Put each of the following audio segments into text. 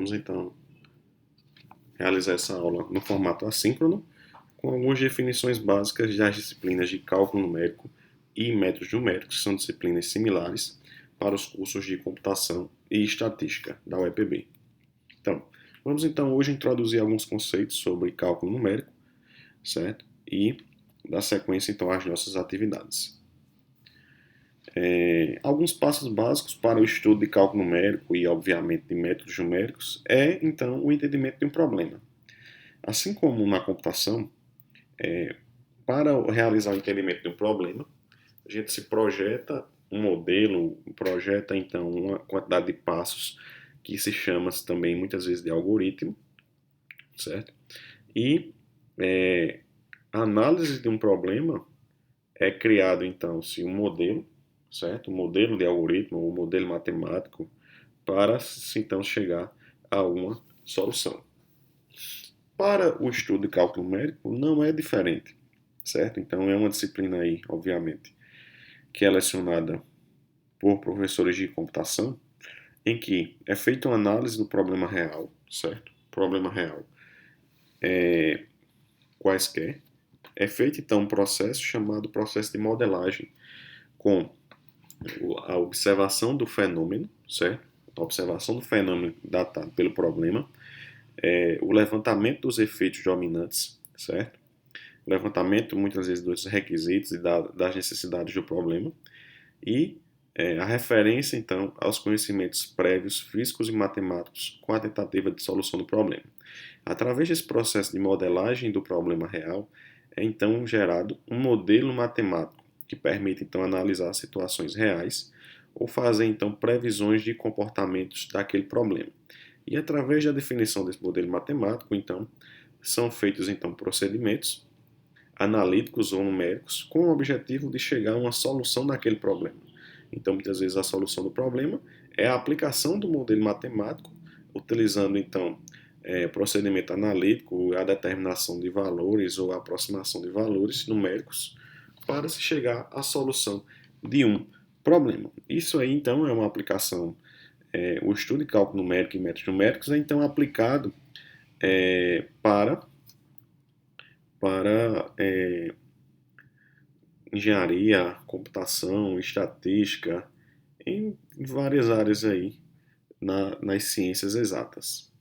Vamos então realizar essa aula no formato assíncrono, com algumas definições básicas das disciplinas de cálculo numérico e métodos numéricos, que são disciplinas similares para os cursos de computação e estatística da UEPB. Então, vamos então hoje introduzir alguns conceitos sobre cálculo numérico, certo? E dar sequência então às nossas atividades. Alguns passos básicos para o estudo de cálculo numérico e, obviamente, de métodos numéricos é, então, o entendimento de um problema. Assim como na computação, para realizar o entendimento de um problema, a gente se projeta um modelo, projeta, então, uma quantidade de passos que se chama também, muitas vezes, de algoritmo, certo? E a análise de um problema é criado, então, se um modelo, certo? Um modelo de algoritmo ou um modelo matemático para, então, chegar a uma solução. Para o estudo de cálculo numérico, não é diferente, certo? Então, é uma disciplina aí, obviamente, que é lecionada por professores de computação, em que é feita uma análise do problema real, certo? Problema real quaisquer. É feito, então, um processo chamado processo de modelagem, com a observação do fenômeno, certo? A observação do fenômeno datado pelo problema, o levantamento dos efeitos dominantes, certo? O levantamento, muitas vezes, dos requisitos e das necessidades do problema, e a referência, então, aos conhecimentos prévios físicos e matemáticos com a tentativa de solução do problema. Através desse processo de modelagem do problema real, é então gerado um modelo matemático que permite então analisar situações reais ou fazer então previsões de comportamentos daquele problema. E através da definição desse modelo matemático, então, são feitos então procedimentos analíticos ou numéricos com o objetivo de chegar a uma solução daquele problema. Então, muitas vezes a solução do problema é a aplicação do modelo matemático, utilizando então procedimento analítico, a determinação de valores ou a aproximação de valores numéricos para se chegar à solução de um problema. Isso aí, então, é uma aplicação, o estudo de cálculo numérico e métodos numéricos é, então, aplicado para engenharia, computação, estatística, em várias áreas aí nas ciências exatas.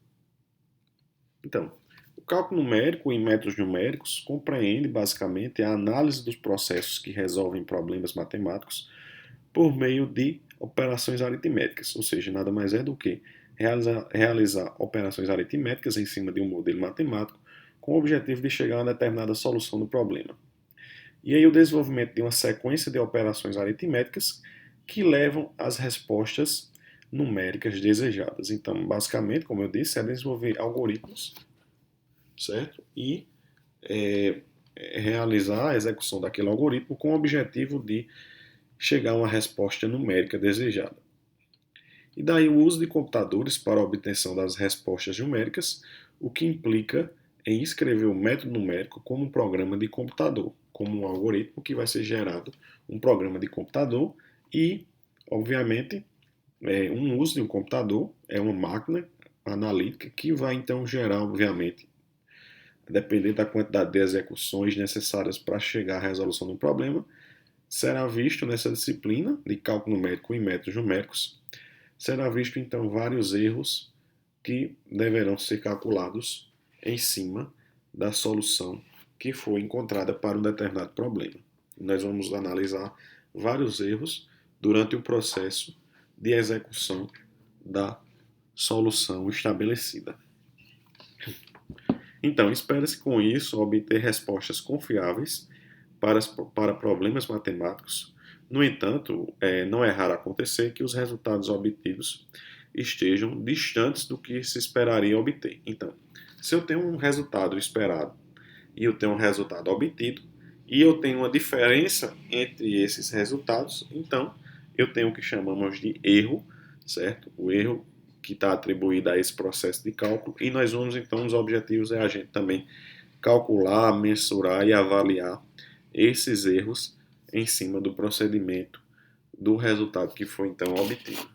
Então, o cálculo numérico e métodos numéricos compreende basicamente a análise dos processos que resolvem problemas matemáticos por meio de operações aritméticas, ou seja, nada mais é do que realizar operações aritméticas em cima de um modelo matemático com o objetivo de chegar a uma determinada solução do problema. E aí o desenvolvimento de uma sequência de operações aritméticas que levam às respostas numéricas desejadas. Então, basicamente, como eu disse, é desenvolver algoritmos, certo? E realizar a execução daquele algoritmo com o objetivo de chegar a uma resposta numérica desejada. E daí o uso de computadores para a obtenção das respostas numéricas, o que implica em escrever o método numérico como um programa de computador, como um algoritmo que vai ser gerado um programa de computador e, obviamente, um uso de um computador é uma máquina analítica que vai então gerar, obviamente, dependendo da quantidade de execuções necessárias para chegar à resolução do problema, será visto nessa disciplina de cálculo numérico e métodos numéricos, será visto então vários erros que deverão ser calculados em cima da solução que foi encontrada para um determinado problema. Nós vamos analisar vários erros durante o processo de execução da solução estabelecida. Então, espera-se com isso obter respostas confiáveis para problemas matemáticos. No entanto, não é raro acontecer que os resultados obtidos estejam distantes do que se esperaria obter. Então, se eu tenho um resultado esperado e eu tenho um resultado obtido, e eu tenho uma diferença entre esses resultados, então eu tenho o que chamamos de erro, certo? O erro que está atribuído a esse processo de cálculo, e nós vamos então, os objetivos é a gente também calcular, mensurar e avaliar esses erros em cima do procedimento do resultado que foi então obtido.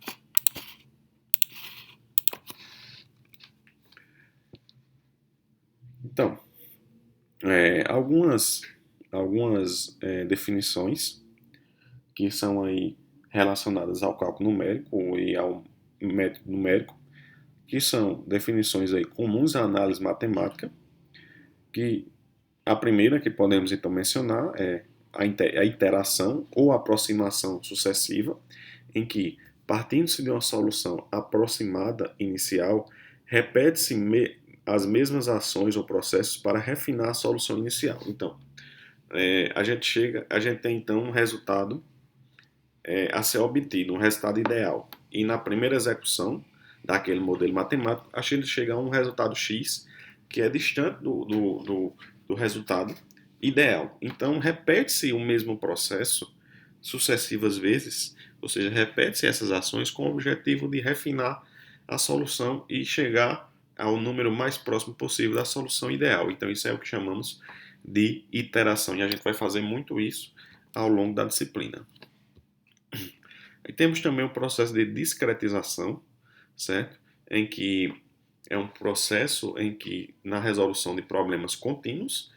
Então, algumas definições que são aí relacionadas ao cálculo numérico e ao método numérico, que são definições aí comuns à análise matemática, que a primeira que podemos então mencionar é a iteração ou aproximação sucessiva, em que, partindo-se de uma solução aproximada inicial, repete-se as mesmas ações ou processos para refinar a solução inicial. Então, a gente tem então um resultado a ser obtido, um resultado ideal. E na primeira execução daquele modelo matemático, a gente chega a um resultado X que é distante do resultado ideal. Então, repete-se o mesmo processo sucessivas vezes, ou seja, repete-se essas ações com o objetivo de refinar a solução e chegar ao número mais próximo possível da solução ideal. Então, isso é o que chamamos de iteração, e a gente vai fazer muito isso ao longo da disciplina. E temos também o processo de discretização, certo? Em que é um processo em que, na resolução de problemas contínuos,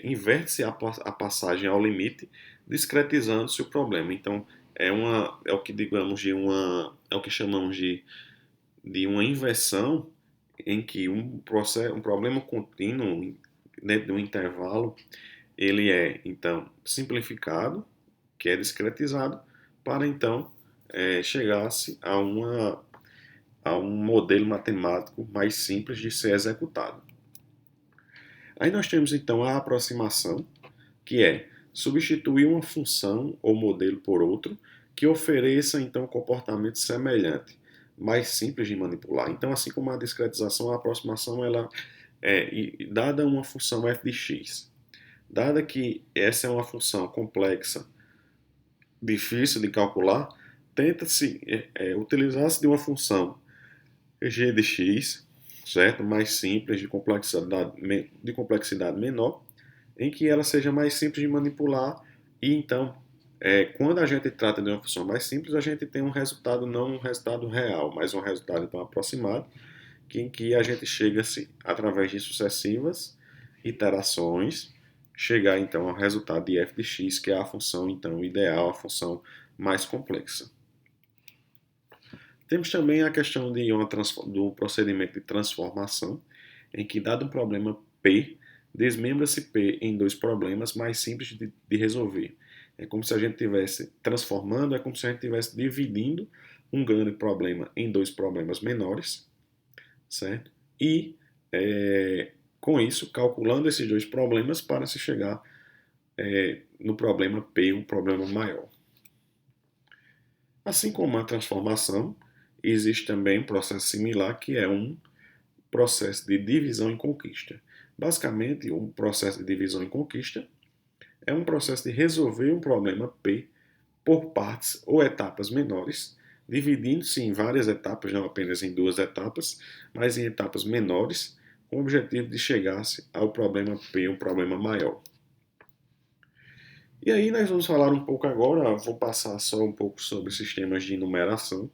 inverte-se a passagem ao limite, discretizando-se o problema. Então, é o que digamos é o que chamamos de uma inversão em que um problema contínuo dentro de um intervalo, ele é então simplificado, que é discretizado, para então chegar-se a um modelo matemático mais simples de ser executado. Aí nós temos então a aproximação, que é substituir uma função ou modelo por outro que ofereça então um comportamento semelhante, mais simples de manipular. Então, assim como a discretização, a aproximação ela dada uma função f de x, dada que essa é uma função complexa, difícil de calcular, tenta-se utilizar-se de uma função g de x, certo? Mais simples, de complexidade menor, em que ela seja mais simples de manipular e então, quando a gente trata de uma função mais simples, a gente tem um resultado, não um resultado real, mas um resultado então aproximado, em que a gente chega-se, através de sucessivas iterações, chegar então ao resultado de f de x, que é a função então ideal, a função mais complexa. Temos também a questão do procedimento de transformação, em que, dado um problema P, desmembra-se P em dois problemas mais simples de resolver. É como se a gente estivesse transformando, é como se a gente estivesse dividindo um grande problema em dois problemas menores, certo? E, com isso, calculando esses dois problemas para se chegar no problema P, um problema maior. Assim como a transformação, existe também um processo similar que é um processo de divisão e conquista. Basicamente, um processo de divisão e conquista é um processo de resolver um problema P por partes ou etapas menores, dividindo-se em várias etapas, não apenas em duas etapas, mas em etapas menores, com o objetivo de chegar-se ao problema P, um problema maior. E aí nós vamos falar um pouco agora, vou passar só um pouco sobre sistemas de numeração,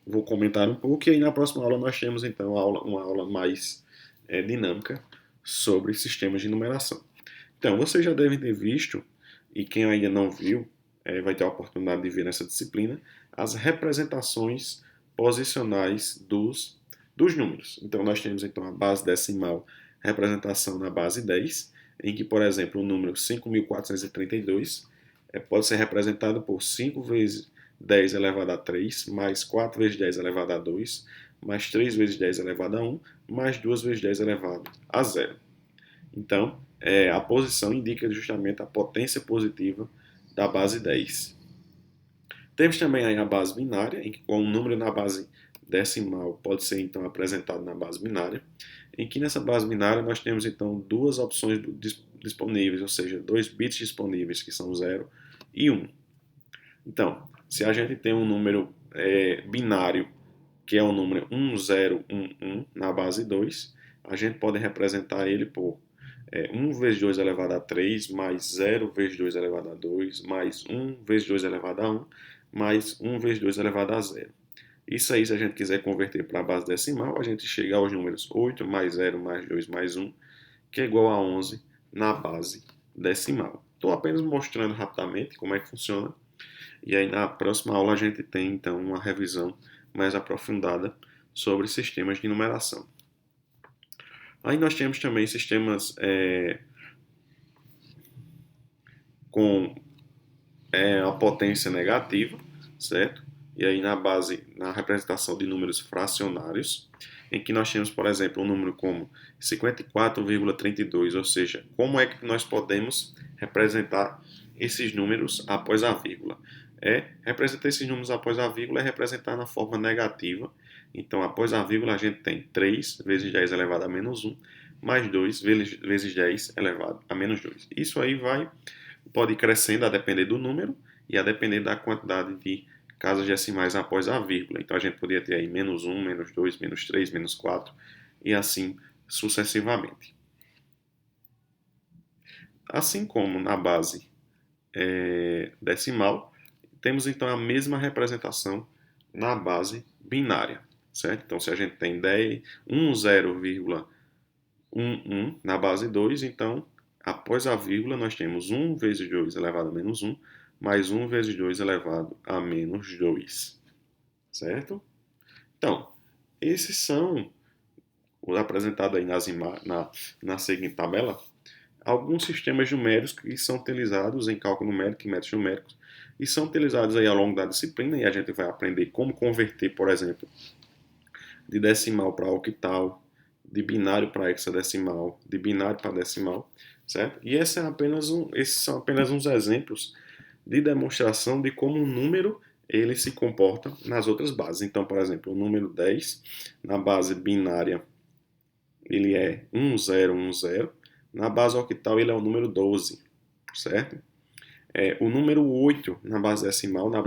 vou comentar um pouco, e aí na próxima aula nós temos então uma aula mais dinâmica sobre sistemas de numeração. Então, vocês já devem ter visto, e quem ainda não viu, vai ter a oportunidade de ver nessa disciplina, as representações posicionais dos números. Então, nós temos então a base decimal, representação na base 10, em que, por exemplo, o número 5.432 pode ser representado por 5 vezes 10 elevado a 3, mais 4 vezes 10 elevado a 2, mais 3 vezes 10 elevado a 1, mais 2 vezes 10 elevado a 0. Então, a posição indica justamente a potência positiva da base 10. Temos também aí a base binária, em que um número na base decimal pode ser então apresentado na base binária, em que nessa base binária nós temos então duas opções disponíveis, ou seja, dois bits disponíveis, que são 0 e 1. Então, se a gente tem um número binário, que é o número 1011 na base 2, a gente pode representar ele por 1 vezes 2 elevado a 3, mais 0 vezes 2 elevado a 2, mais 1 vezes 2 elevado a 1, mais 1 vezes 2 elevado a 0. Isso aí, se a gente quiser converter para a base decimal, a gente chega aos números 8 mais 0 mais 2 mais 1, que é igual a 11 na base decimal. Estou apenas mostrando rapidamente como é que funciona. E aí na próxima aula a gente tem então uma revisão mais aprofundada sobre sistemas de numeração. Aí nós temos também sistemas com a potência negativa, certo? E aí na base, na representação de números fracionários, em que nós temos, por exemplo, um número como 54,32, ou seja, como é que nós podemos representar esses números após a vírgula? Representar esses números após a vírgula é representar na forma negativa. Então, após a vírgula, a gente tem 3 vezes 10 elevado a menos 1, mais 2 vezes 10 elevado a menos 2. Isso aí pode ir crescendo a depender do número e a depender da quantidade de casas decimais após a vírgula. Então, a gente poderia ter aí menos 1, menos 2, menos 3, menos 4 e assim sucessivamente. Assim como na base decimal, temos então a mesma representação na base binária, certo? Então, se a gente tem 10,11 na base 2, então, após a vírgula, nós temos 1 vezes 2 elevado a menos 1, mais 1 vezes 2 elevado a menos 2, certo? Então, esses são, apresentados aí na seguinte tabela, alguns sistemas numéricos que são utilizados em cálculo numérico e métodos numéricos e são utilizados aí ao longo da disciplina e a gente vai aprender como converter, por exemplo, de decimal para octal, de binário para hexadecimal, de binário para decimal, certo? E esses são apenas uns exemplos de demonstração de como um número ele se comporta nas outras bases. Então, por exemplo, o número 10 na base binária ele é 1010, na base octal ele é o número 12, certo? O número 8 na base decimal, na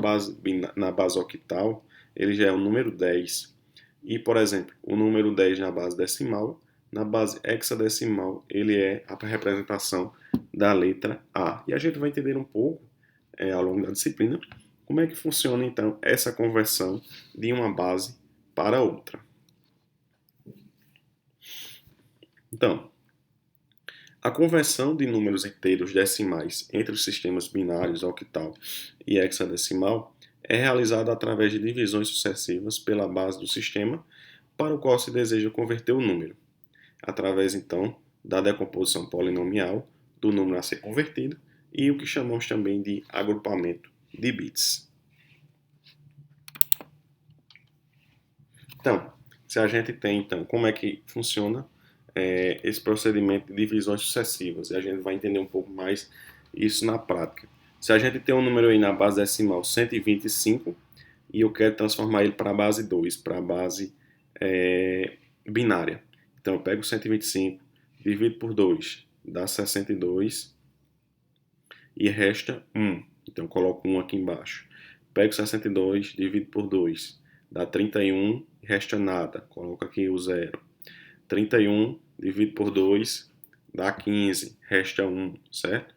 base octal, ele já é o número 10. E, por exemplo, o número 10 na base decimal, na base hexadecimal, ele é a representação da letra A. E a gente vai entender um pouco, ao longo da disciplina, como é que funciona, então, essa conversão de uma base para outra. Então, a conversão de números inteiros decimais entre os sistemas binários, octal e hexadecimal é realizada através de divisões sucessivas pela base do sistema para o qual se deseja converter o número, através então da decomposição polinomial do número a ser convertido e o que chamamos também de agrupamento de bits. Então, se a gente tem então como é que funciona esse procedimento de divisões sucessivas, e a gente vai entender um pouco mais isso na prática. Se a gente tem um número aí na base decimal 125 e eu quero transformar ele para a base 2, para a base binária. Então eu pego 125, divido por 2, dá 62 e resta 1. Então eu coloco 1 aqui embaixo. Pego 62, divido por 2, dá 31 e resta nada. Coloco aqui o 0. 31 divido por 2 dá 15, resta 1, certo?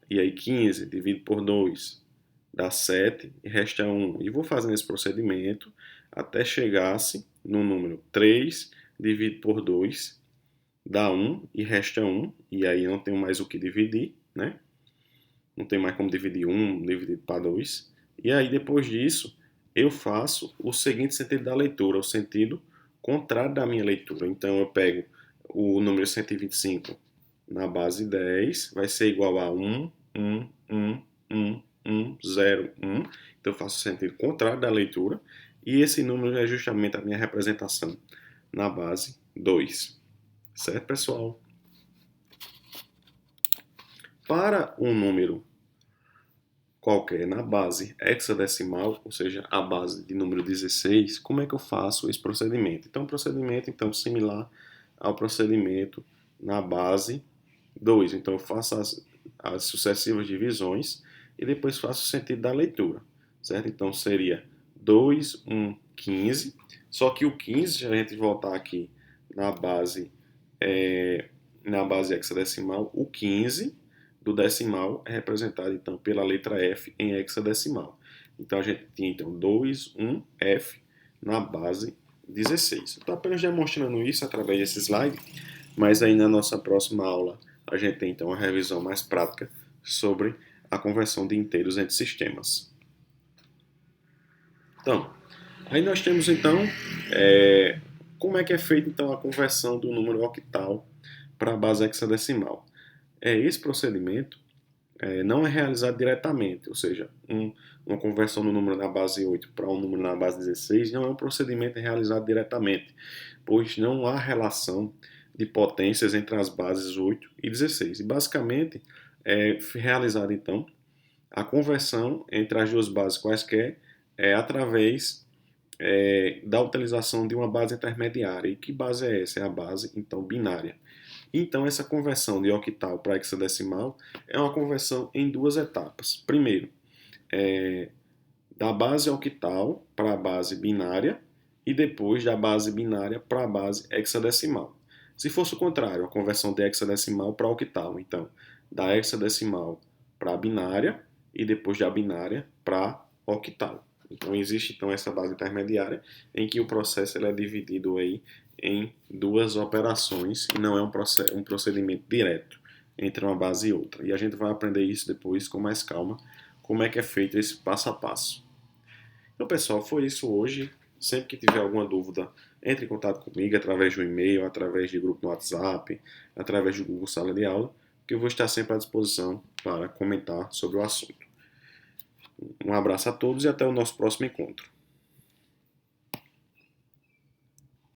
E aí 15 divido por 2 dá 7 e resta 1. E vou fazendo esse procedimento até chegar-se no número 3 divido por 2 dá 1 e resta 1. E aí não tenho mais o que dividir, né? Não tem mais como dividir 1 dividido para 2. E aí depois disso eu faço o seguinte sentido da leitura, o sentido contrário da minha leitura. Então eu pego o número 125 na base 10, vai ser igual a 1, 1, 1, 1, 1, 0, 1. Então eu faço o sentido contrário da leitura e esse número é justamente a minha representação na base 2. Certo, pessoal? Para um número qualquer na base hexadecimal, ou seja, a base de número 16, como é que eu faço esse procedimento? Então, um procedimento similar ao procedimento na base 2. Então, eu faço as sucessivas divisões e depois faço o sentido da leitura, certo? Então, seria 2, 1, 15, só que o 15, se a gente voltar aqui na base hexadecimal, o 15 do decimal é representado então pela letra F em hexadecimal. Então a gente tinha então 2, 1, F na base 16. Estou apenas demonstrando isso através desse slide Mas aí na nossa próxima aula a gente tem então uma revisão mais prática sobre a conversão de inteiros entre sistemas. Então, aí nós temos então como é que é feita então a conversão do número octal para a base hexadecimal. Esse procedimento não é realizado diretamente, ou seja, uma conversão do número na base 8 para um número na base 16 não é um procedimento realizado diretamente, pois não há relação de potências entre as bases 8 e 16. E basicamente é realizada então a conversão entre as duas bases quaisquer através da utilização de uma base intermediária. E que base é essa? É a base então binária. Então, essa conversão de octal para hexadecimal é uma conversão em duas etapas. Primeiro, da base octal para a base binária e depois da base binária para a base hexadecimal. Se fosse o contrário, a conversão de hexadecimal para octal, então, da hexadecimal para a binária e depois da binária para octal. Então, existe então essa base intermediária em que o processo ele é dividido aí em duas operações e não é um procedimento direto entre uma base e outra. E a gente vai aprender isso depois com mais calma, como é que é feito esse passo a passo. Então, pessoal, foi isso hoje. Sempre que tiver alguma dúvida, entre em contato comigo através do e-mail, através de grupo no WhatsApp, através do Google Sala de Aula, que eu vou estar sempre à disposição para comentar sobre o assunto. Um abraço a todos e até o nosso próximo encontro.